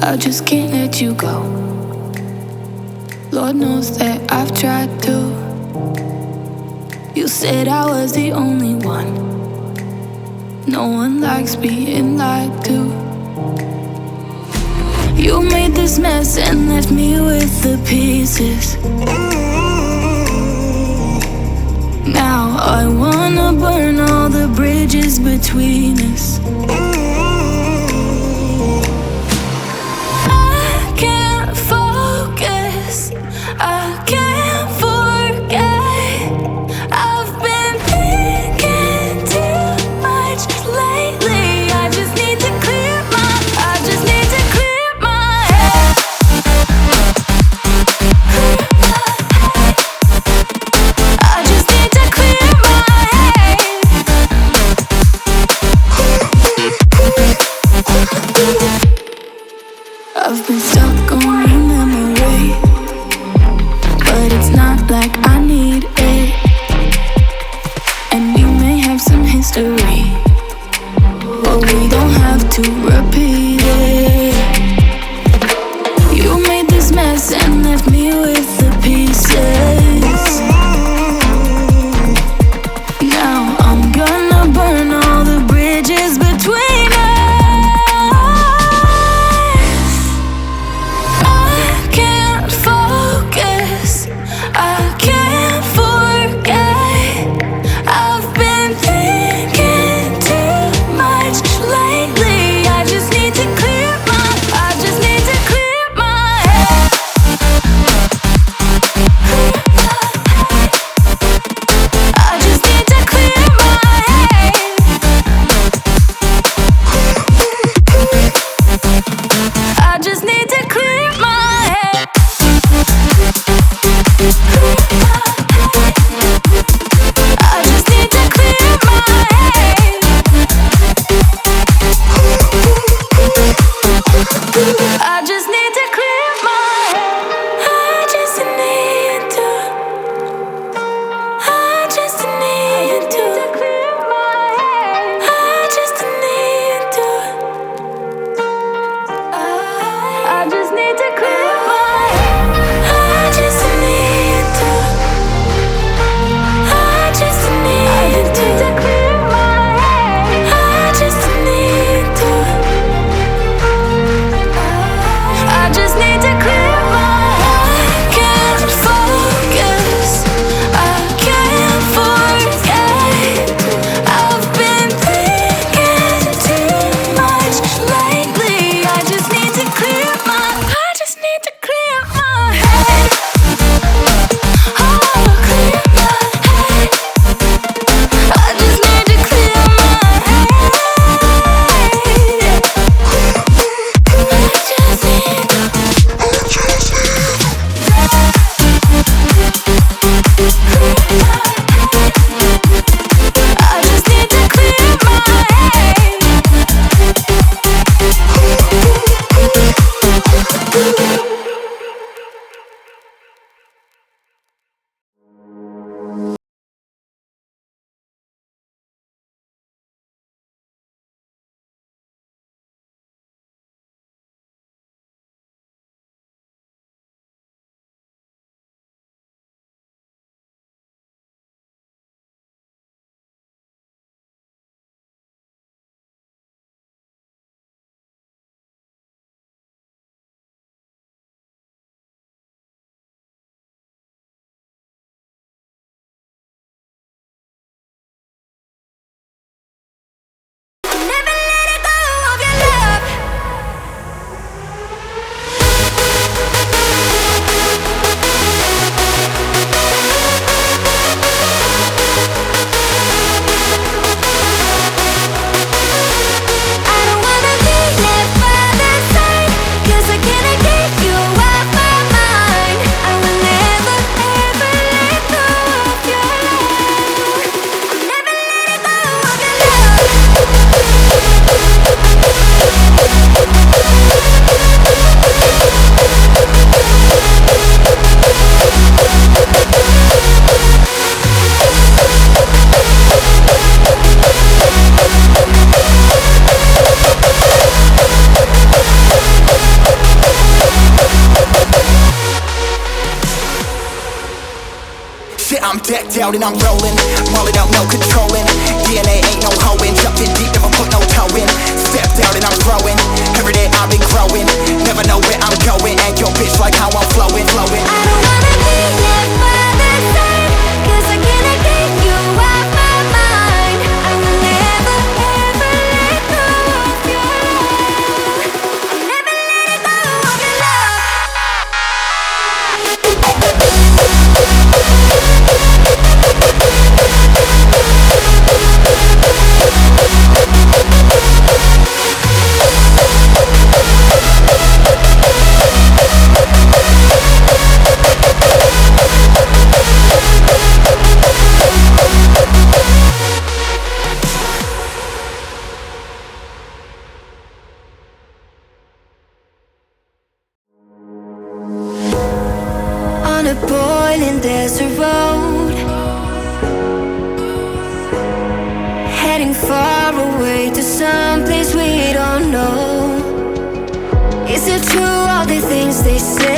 I just can't let you go. Lord knows that I've tried to. You said I was the only one. No one likes being lied to. You made this mess and left me with the pieces. Now I wanna burn all the bridges between us. I can't focus, I can't forget. I've been thinking too much lately. I just need to clear my head. I just need to clear my head. I've been stuck on your memory, but it's not like I need it. And we may have some history, but we don't have to repeat it. You made this mess and left me with the pieces. Now I'm gonna burn all the bridges between us. I can't focus, I can't forget. I've been thinking too much lately. I just need I'm decked out and I'm rolling, mullet out, no controlling. DNA ain't no hoeing, jumped in deep, never put no toe in. Stepped out and I'm growing, every day I've been growing. Never know where I'm going, and your bitch like how I'm flowing, flowing. I don't wanna be left by the side, 'cause I cannot get you off my mind. I will never, ever let go of your love. I'll never let go of your love. On a boiling desert road, heading far away to some place we don't know. Is it true all the things they say?